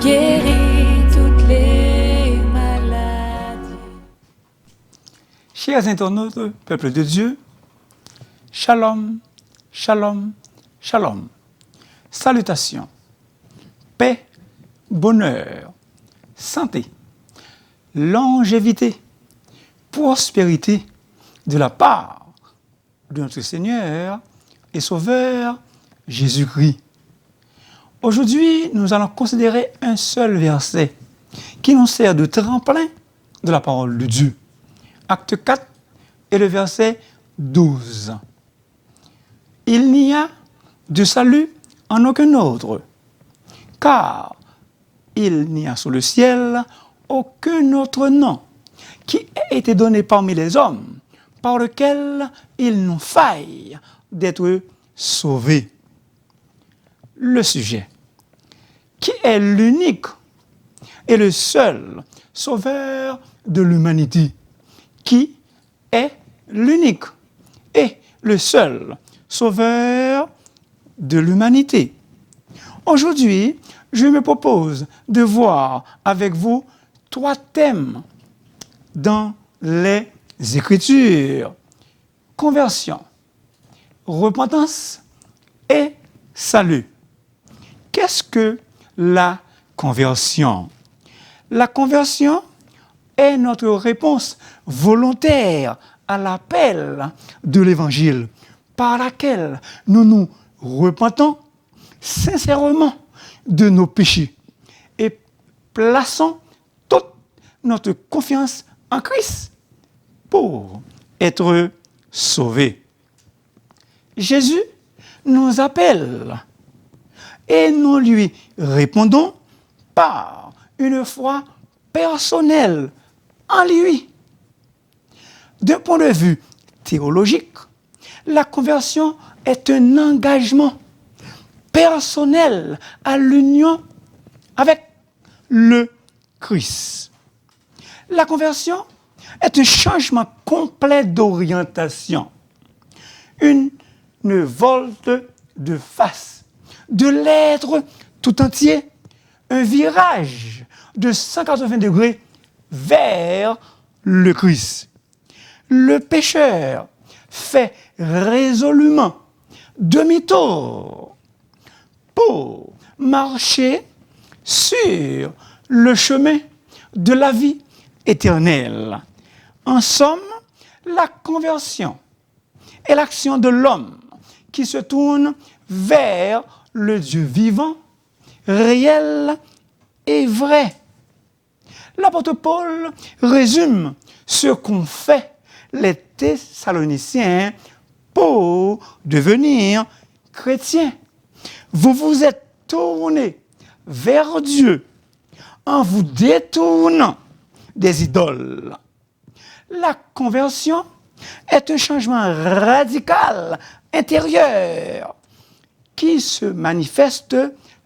guéris toutes les maladies. Chers internautes, peuple de Dieu, shalom, shalom, shalom. Salutations, paix, bonheur, santé, longévité, prospérité de la part de notre Seigneur et Sauveur Jésus-Christ. Aujourd'hui, nous allons considérer un seul verset qui nous sert de tremplin de la parole de Dieu. Acte 4 et le verset 12. Il n'y a de salut en aucun autre, car il n'y a sous le ciel aucun autre nom qui ait été donné parmi les hommes par lequel il nous faille d'être sauvés. Le sujet, qui est l'unique et le seul sauveur de l'humanité, qui est l'unique et le seul sauveur de l'humanité. Aujourd'hui, je me propose de voir avec vous 3 thèmes dans les Écritures: conversion, repentance et salut. Qu'est-ce que la conversion? La conversion est notre réponse volontaire à l'appel de l'Évangile, par laquelle nous nous repentons sincèrement de nos péchés et plaçons toute notre confiance en Christ pour être sauvés. Jésus nous appelle et nous lui répondons par une foi personnelle en lui. D'un point de vue théologique, la conversion est un engagement personnel à l'union avec le Christ. La conversion est un changement complet d'orientation, une volte de face de l'être tout entier, un virage de 180 degrés vers le Christ. Le pécheur fait résolument demi-tour pour marcher sur le chemin de la vie éternelle. En somme, la conversion est l'action de l'homme qui se tourne vers le Dieu vivant, réel et vrai. L'apôtre Paul résume ce qu'ont fait les Thessaloniciens pour devenir chrétiens. Vous vous êtes tournés vers Dieu en vous détournant des idoles. La conversion est un changement radical intérieur qui se manifeste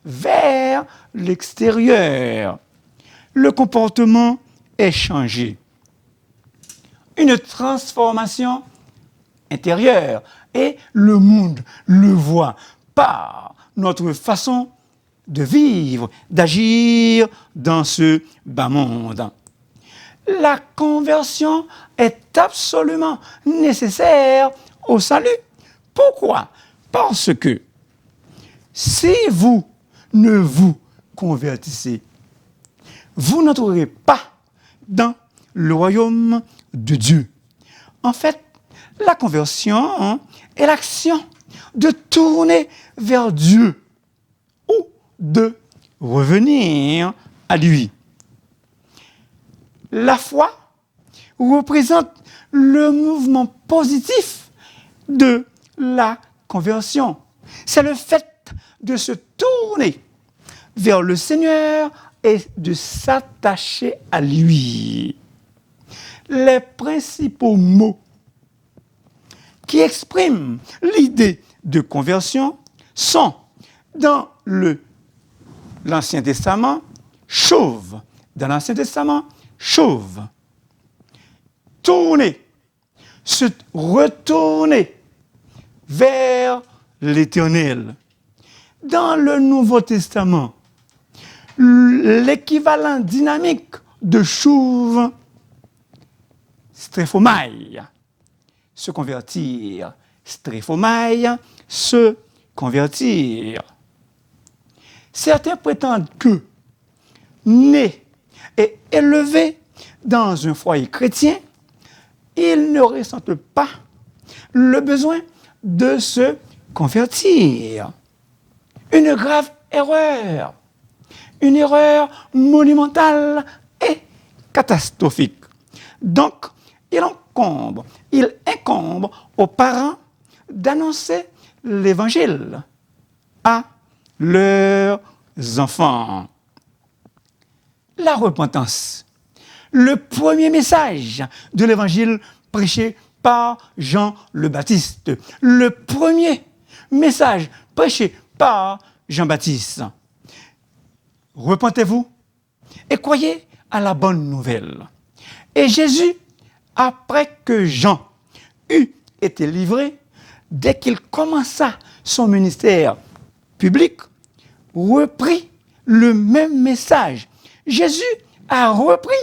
vers l'extérieur. Le comportement est changé. Une transformation intérieure et le monde le voit par notre façon de vivre, d'agir dans ce bas monde. La conversion est absolument nécessaire au salut. Pourquoi? Parce que si vous ne vous convertissez, vous n'entrerez pas dans le royaume de Dieu. En fait, la conversion est l'action de tourner vers Dieu ou de revenir à lui. La foi représente le mouvement positif de la conversion. C'est le fait de se tourner vers le Seigneur et de s'attacher à lui. Les principaux mots qui expriment l'idée de conversion sont, dans l'Ancien Testament, chauve. Dans l'Ancien Testament, chauve. Tourner, se retourner vers l'Éternel. Dans le Nouveau Testament, l'équivalent dynamique de chouve, strephomaille, se convertir. Strephomaille, se convertir. Certains prétendent que, nés et élevés dans un foyer chrétien, ils ne ressentent pas le besoin de se convertir. Une grave erreur. Une erreur monumentale et catastrophique. Donc, il incombe aux parents d'annoncer l'évangile à leurs enfants. La repentance. Le premier message de l'évangile prêché par Jean le Baptiste. Le premier message prêché par Jean-Baptiste. Repentez-vous et croyez à la bonne nouvelle. Et Jésus, après que Jean eut été livré, dès qu'il commença son ministère public, reprit le même message. Jésus a repris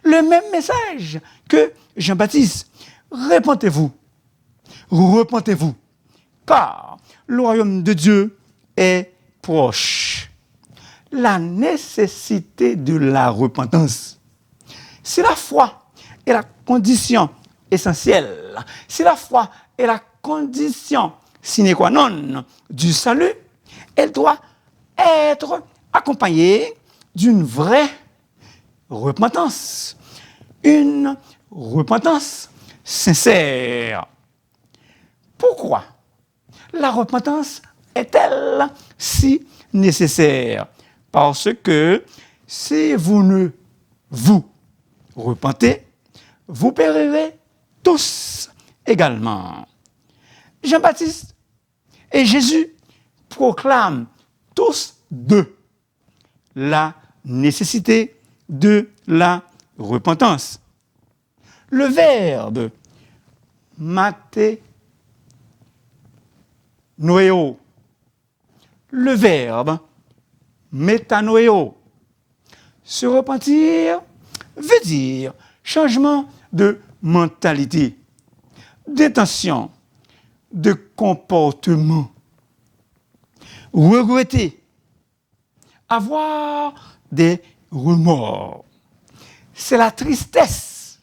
le même message que Jean-Baptiste. Repentez-vous, repentez-vous, car le royaume de Dieu est proche. La nécessité de la repentance, c'est la foi et la condition essentielle. Si la foi est la condition sine qua non du salut, elle doit être accompagnée d'une vraie repentance. Une repentance sincère. Pourquoi la repentance est-elle si nécessaire? Parce que si vous ne vous repentez, vous périrez tous également. Jean-Baptiste et Jésus proclament tous deux la nécessité de la repentance. Le verbe maténoéo, le verbe métanoéo, se repentir veut dire changement de mentalité, d'intention, de comportement. Regretter, avoir des remords. C'est la tristesse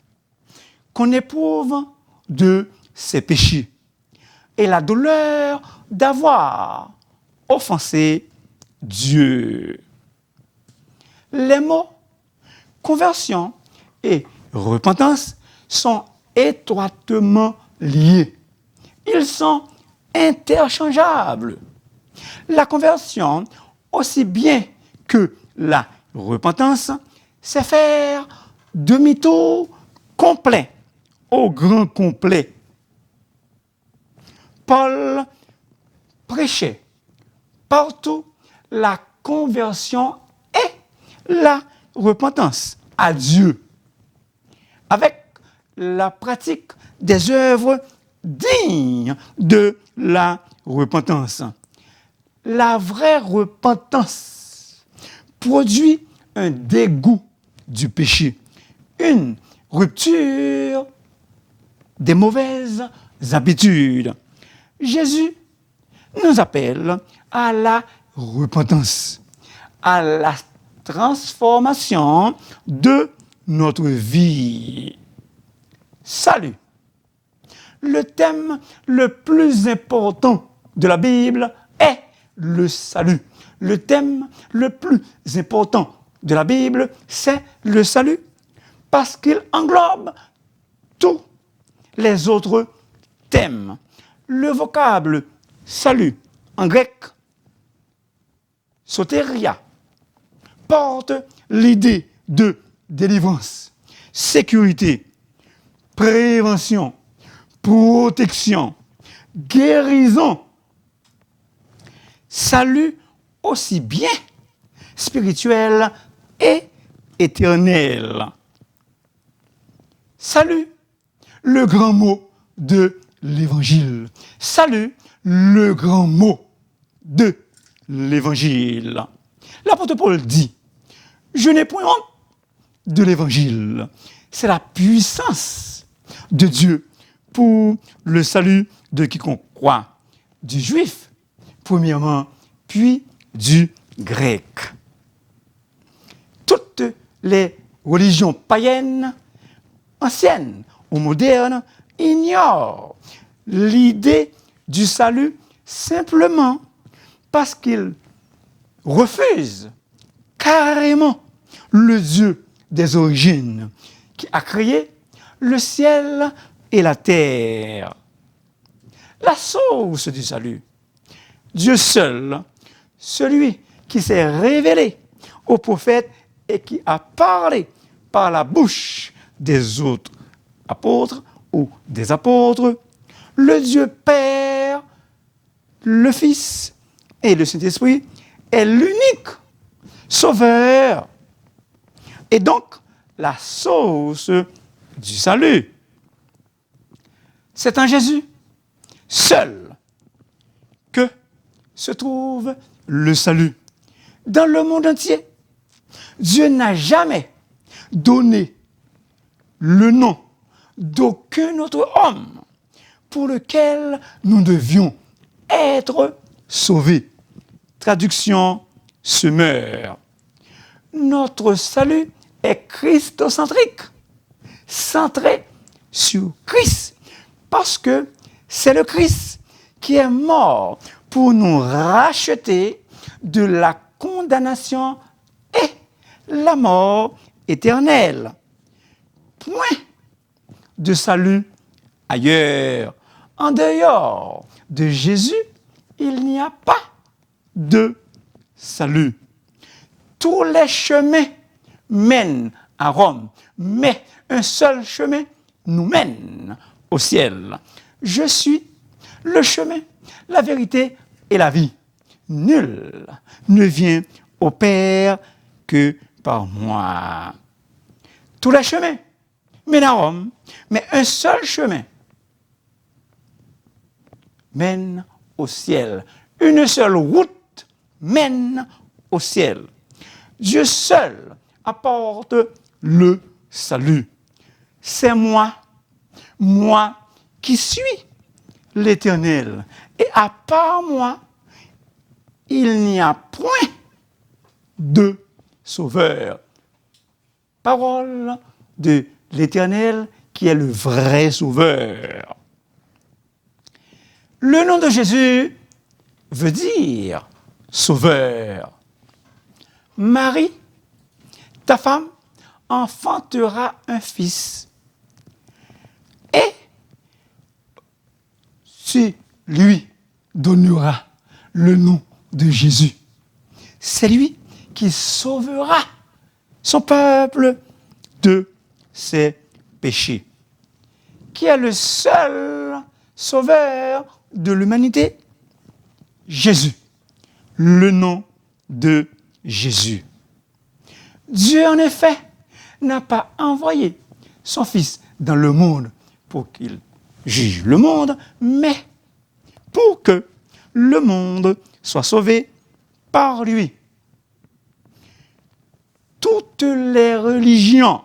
qu'on éprouve de ses péchés et la douleur d'avoir offensé Dieu. Les mots conversion et repentance sont étroitement liés. Ils sont interchangeables. La conversion, aussi bien que la repentance, c'est faire demi-tour complet, au grand complet. Paul prêchait partout la conversion et la repentance à Dieu, avec la pratique des œuvres dignes de la repentance. La vraie repentance produit un dégoût du péché, une rupture des mauvaises habitudes. Jésus nous appelle à la repentance, à la transformation de notre vie. Salut. Le thème le plus important de la Bible est le salut. Le thème le plus important de la Bible, c'est le salut, parce qu'il englobe tous les autres thèmes. Le vocable salut, en grec, soteria, porte l'idée de délivrance, sécurité, prévention, protection, guérison, salut aussi bien spirituel et éternel. Salut, le grand mot de l'Évangile. Salut, le grand mot de l'Évangile. L'apôtre Paul dit Je n'ai point honte de l'évangile. C'est la puissance de Dieu pour le salut de quiconque croit, du juif, premièrement, puis du grec. Toutes les religions païennes, anciennes ou modernes, ignorent l'idée du salut simplement parce qu'ils refusent carrément le Dieu des origines qui a créé le ciel et la terre. La source du salut, Dieu seul, celui qui s'est révélé aux prophètes et qui a parlé par la bouche des autres apôtres ou des apôtres, le Dieu Père, le Fils et le Saint-Esprit est l'unique Sauveur et donc la source du salut. C'est en Jésus seul que se trouve le salut. Dans le monde entier, Dieu n'a jamais donné le nom d'aucun autre homme pour lequel nous devions être sauvés. Traduction Semeur. Notre salut est christocentrique, centré sur Christ, parce que c'est le Christ qui est mort pour nous racheter de la condamnation et la mort éternelle. Point de salut ailleurs. En dehors de Jésus, il n'y a pas de salut. Tous les chemins mènent à Rome, mais un seul chemin nous mène au ciel. Je suis le chemin, la vérité et la vie. Nul ne vient au Père que par moi. Tous les chemins mènent à Rome, mais un seul chemin mène au ciel. Une seule route mène au ciel. Dieu seul apporte le salut. C'est moi qui suis l'Éternel. Et à part moi, il n'y a point de sauveur. Parole de l'Éternel qui est le vrai sauveur. Le nom de Jésus veut dire sauveur. Marie, ta femme, enfantera un fils. Et tu lui donneras le nom de Jésus. C'est lui qui sauvera son peuple de ses péchés. Qui est le seul sauveur de l'humanité? Jésus. Le nom de Jésus. Dieu, en effet, n'a pas envoyé son Fils dans le monde pour qu'il juge le monde, mais pour que le monde soit sauvé par lui. Toutes les religions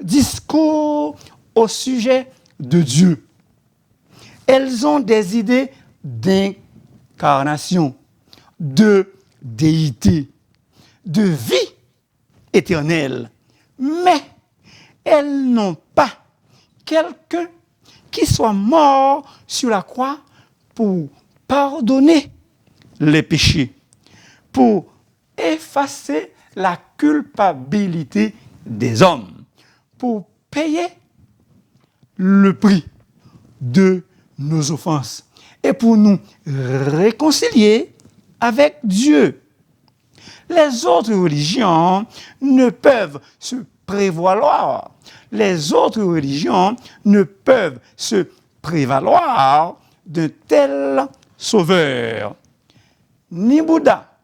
discourent au sujet de Dieu. Elles ont des idées d'incarnation, de déité, de vie éternelle, mais elles n'ont pas quelqu'un qui soit mort sur la croix pour pardonner les péchés, pour effacer la culpabilité des hommes, pour payer le prix de nos offenses et pour nous réconcilier avec Dieu. Les autres religions ne peuvent se prévaloir. Les autres religions ne peuvent se prévaloir d'un tel sauveur. Ni Bouddha,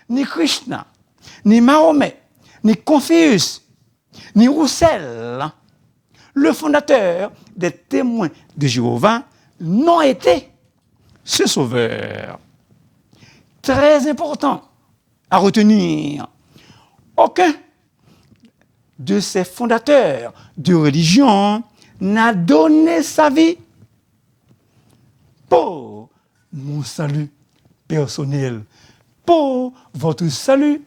ni Krishna, ni Mahomet, ni Confucius, ni Roussel, le fondateur des témoins de Jéhovah, n'ont été ce sauveur. Très important à retenir. Aucun de ses fondateurs de religion n'a donné sa vie pour mon salut personnel, pour votre salut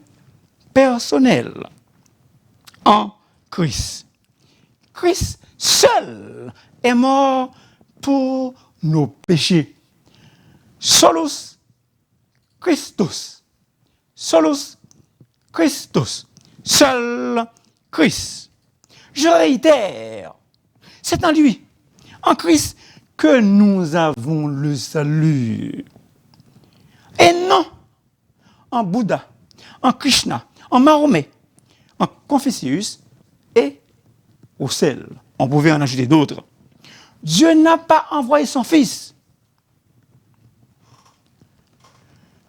personnel en Christ. Christ seul est mort pour nos péchés. Solus Christus. Solus Christus. Seul Christ. Je réitère, c'est en lui, en Christ, que nous avons le salut. Et non en Bouddha, en Krishna, en Mahomet, en Confucius et au sel. On pouvait en ajouter d'autres. Dieu n'a pas envoyé son Fils.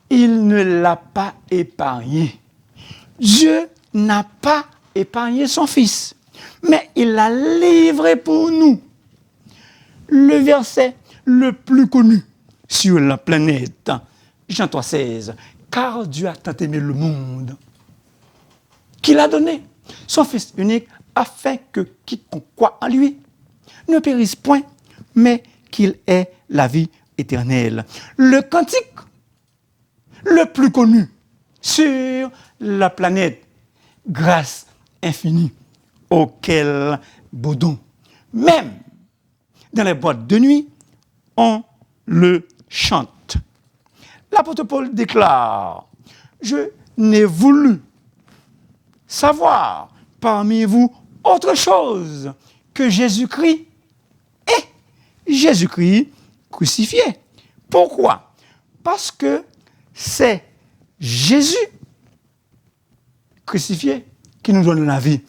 Il ne l'a pas épargné. Dieu n'a pas épargné son Fils, mais il l'a livré pour nous. Le verset le plus connu sur la planète, Jean 3,16, car Dieu a tant aimé le monde qu'il a donné son Fils unique afin que quiconque croit en lui ne périsse point, mais qu'il ait la vie éternelle. Le cantique le plus connu sur la planète, grâce infinie, auquel Baudon, même dans les boîtes de nuit, on le chante. L'apôtre Paul déclare, je n'ai voulu savoir parmi vous autre chose que Jésus-Christ et Jésus-Christ crucifié. Pourquoi? Parce que c'est Jésus crucifié qui nous donne la vie.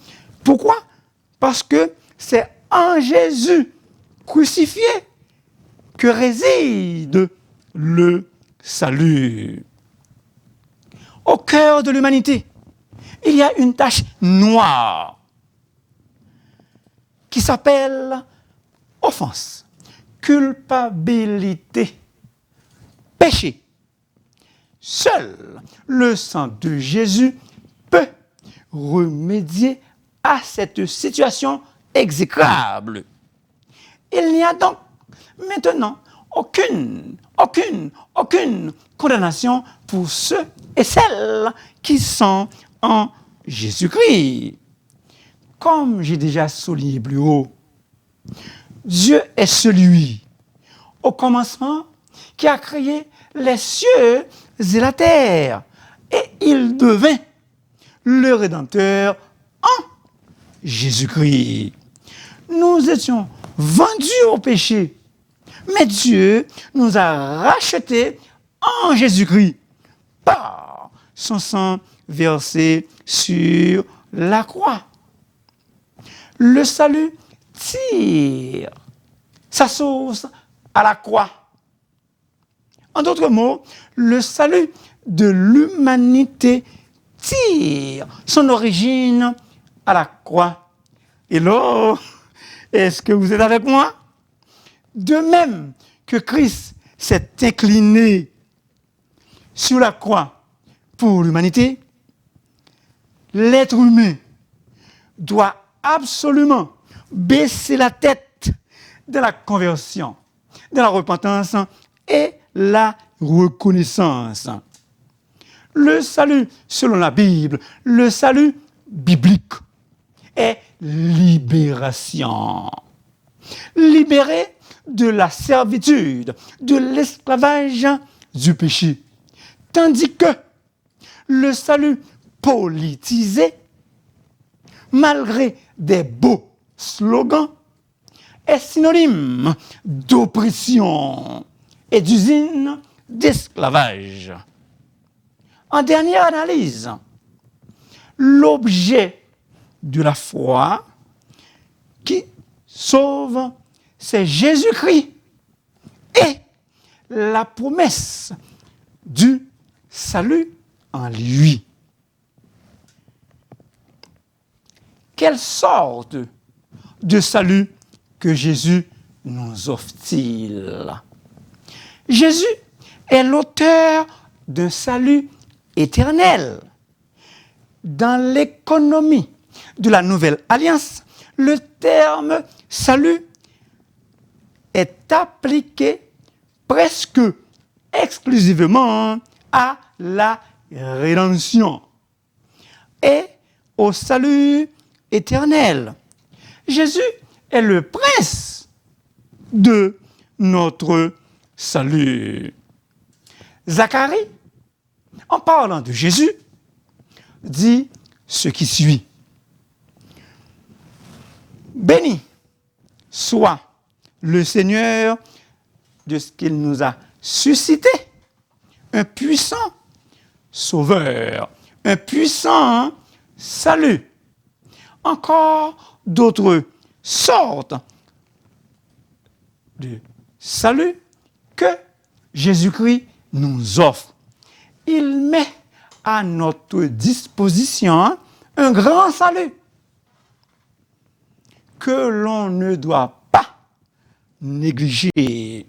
Pourquoi? Parce que c'est en Jésus crucifié que réside le salut. Au cœur de l'humanité, il y a une tache noire qui s'appelle offense, culpabilité, péché. Seul le sang de Jésus peut remédier à cette situation exécrable. Il n'y a donc maintenant aucune condamnation pour ceux et celles qui sont en Jésus-Christ. Comme j'ai déjà souligné plus haut, Dieu est celui, au commencement, qui a créé les cieux et la terre. Et il devint le Rédempteur en Jésus-Christ. Nous étions vendus au péché, mais Dieu nous a rachetés en Jésus-Christ par son sang versé sur la croix. Le salut tire sa source à la croix. En d'autres mots, le salut de l'humanité tire son origine à la croix. Et là, est-ce que vous êtes avec moi? De même que Christ s'est incliné sur la croix pour l'humanité, l'être humain doit absolument baisser la tête de la conversion, de la repentance et la reconnaissance. Le salut, selon la Bible, le salut biblique est libération. Libéré de la servitude, de l'esclavage du péché. Tandis que le salut politisé, malgré des beaux slogans, est synonyme d'oppression et d'usine d'esclavage. En dernière analyse, l'objet de la foi qui sauve, c'est Jésus-Christ et la promesse du salut en lui. Quelle sorte de salut que Jésus nous offre-t-il? Jésus est l'auteur d'un salut éternel. Dans l'économie de la Nouvelle Alliance, le terme salut est appliqué presque exclusivement à la rédemption et au salut éternel. Jésus est le prince de notre salut. Zacharie, en parlant de Jésus, dit ce qui suit. Béni soit le Seigneur de ce qu'il nous a suscité, un puissant sauveur, un puissant salut. Encore d'autres sortes de salut que Jésus-Christ nous offre. Il met à notre disposition un grand salut que l'on ne doit pas négliger.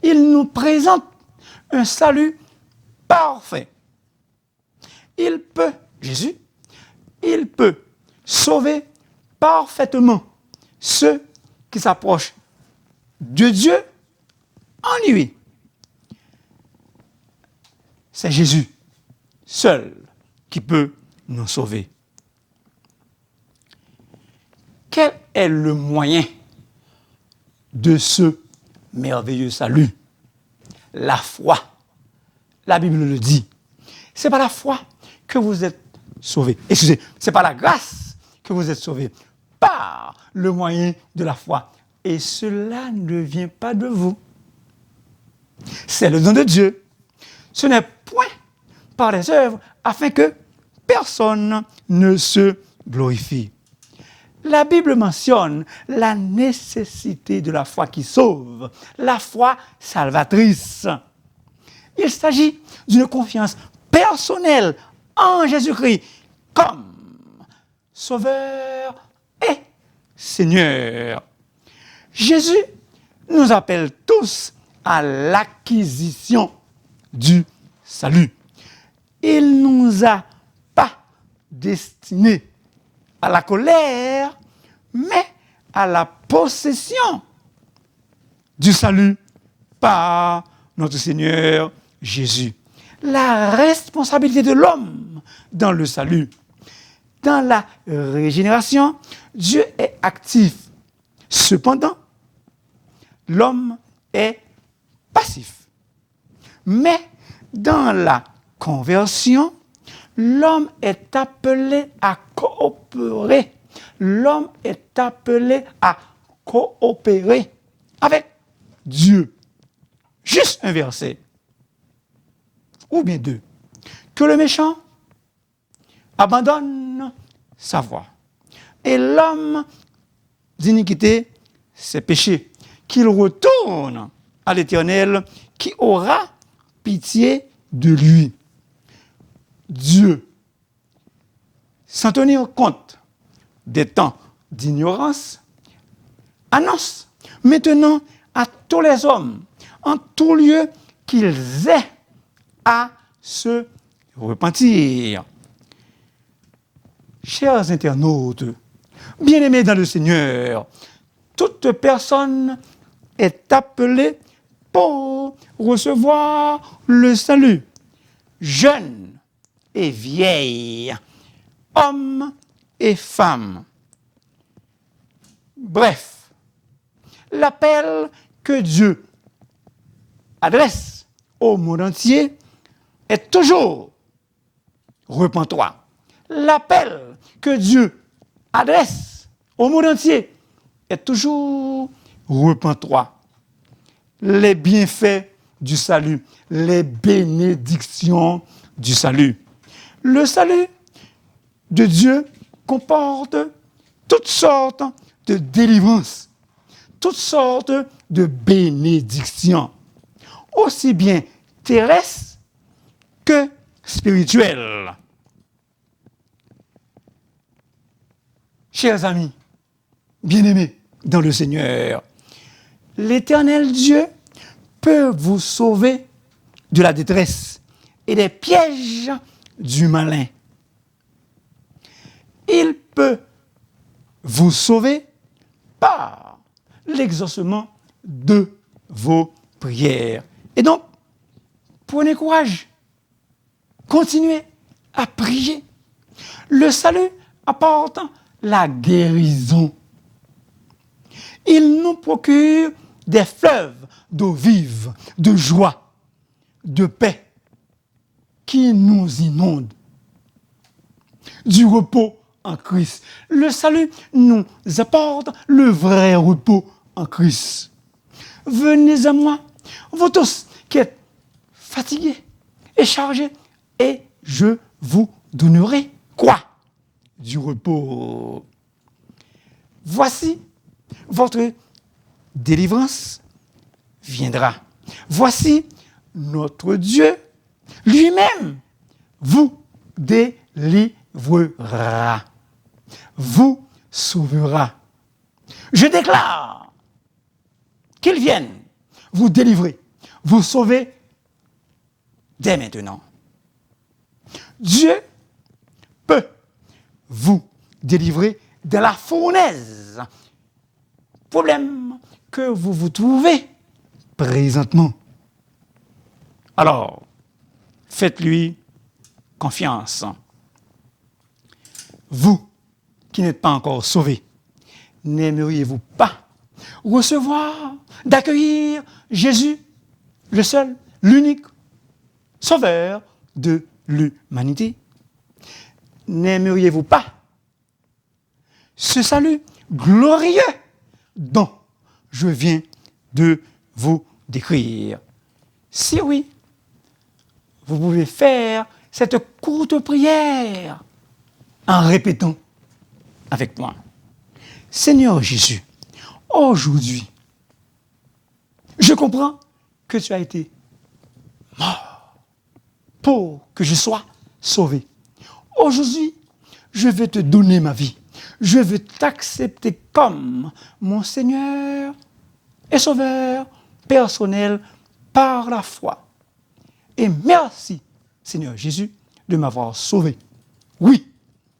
Il nous présente un salut parfait. Jésus, il peut sauver parfaitement ceux qui s'approchent de Dieu en lui. C'est Jésus seul qui peut nous sauver. Quel est le moyen de ce merveilleux salut? La foi. La Bible le dit. C'est par la foi que vous êtes sauvés. Excusez, c'est par la grâce que vous êtes sauvés. Par le moyen de la foi. Et cela ne vient pas de vous. C'est le don de Dieu. Ce n'est point par les œuvres afin que personne ne se glorifie. La Bible mentionne la nécessité de la foi qui sauve, la foi salvatrice. Il s'agit d'une confiance personnelle en Jésus-Christ comme Sauveur et Seigneur. Jésus nous appelle tous à l'acquisition du salut. Il ne nous a pas destinés à la colère, mais à la possession du salut par notre Seigneur Jésus. La responsabilité de l'homme dans le salut. Dans la régénération, Dieu est actif. Cependant, l'homme est passif. Mais dans la conversion, l'homme est appelé à coopérer. L'homme est appelé à coopérer avec Dieu. Juste un verset, ou bien deux. Que le méchant abandonne sa voie, et l'homme d'iniquité ses péchés, qu'il retourne à l'Éternel qui aura pitié de lui. Dieu, sans tenir compte des temps d'ignorance, annonce maintenant à tous les hommes, en tout lieu, qu'ils aient à se repentir. Chers internautes, bien-aimés dans le Seigneur, toute personne est appelée pour recevoir le salut. Jeunes et vieilles, hommes et femmes. Bref, l'appel que Dieu adresse au monde entier est toujours repens-toi. L'appel que Dieu adresse au monde entier est toujours repens-toi. Les bienfaits du salut, les bénédictions du salut. Le salut de Dieu comporte toutes sortes de délivrances, toutes sortes de bénédictions, aussi bien terrestres que spirituelles. Chers amis, bien-aimés dans le Seigneur, l'Éternel Dieu peut vous sauver de la détresse et des pièges du malin. Il peut vous sauver par l'exaucement de vos prières. Et donc, prenez courage. Continuez à prier. Le salut apporte la guérison. Il nous procure des fleuves d'eau vive, de joie, de paix qui nous inondent. Du repos en Christ. Le salut nous apporte le vrai repos en Christ. Venez à moi, vous tous qui êtes fatigués et chargés, et je vous donnerai quoi? Du repos. Voici votre délivrance viendra. Voici notre Dieu lui-même vous délivrera, vous sauvera. Je déclare qu'il vienne vous délivrer, vous sauver dès maintenant. Dieu peut vous délivrer de la fournaise, problème que vous vous trouvez présentement. Alors, faites-lui confiance. Vous qui n'êtes pas encore sauvés, n'aimeriez-vous pas recevoir, d'accueillir Jésus, le seul, l'unique sauveur de l'humanité? N'aimeriez-vous pas ce salut glorieux dont je viens de vous décrire? Si oui, vous pouvez faire cette courte prière en répétant avec moi. Seigneur Jésus, aujourd'hui, je comprends que tu as été mort pour que je sois sauvé. Aujourd'hui, je vais te donner ma vie. Je vais t'accepter comme mon Seigneur et Sauveur personnel par la foi. Et merci, Seigneur Jésus, de m'avoir sauvé. Oui,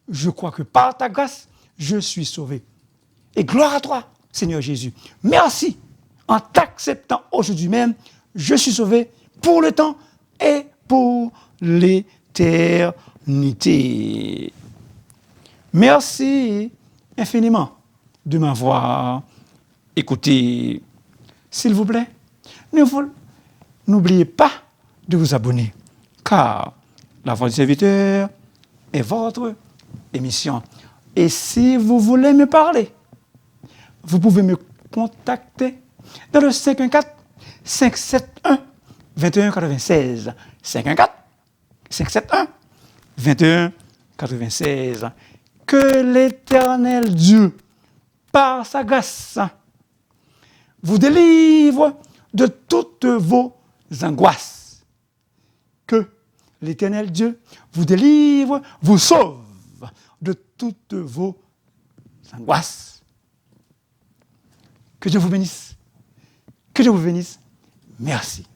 je crois que par ta grâce, je suis sauvé. Et gloire à toi, Seigneur Jésus. Merci, en t'acceptant aujourd'hui même, je suis sauvé pour le temps et pour l'éternité. Merci infiniment de m'avoir écouté. S'il vous plaît, n'oubliez pas de vous abonner, car la voix du serviteur est votre émission. Et si vous voulez me parler, vous pouvez me contacter dans le 514-571-2196. 514-571-2196. Que l'Éternel Dieu, par sa grâce, vous délivre de toutes vos angoisses. Que l'Éternel Dieu vous délivre, vous sauve de toutes vos angoisses. Que Dieu vous bénisse. Que Dieu vous bénisse. Merci.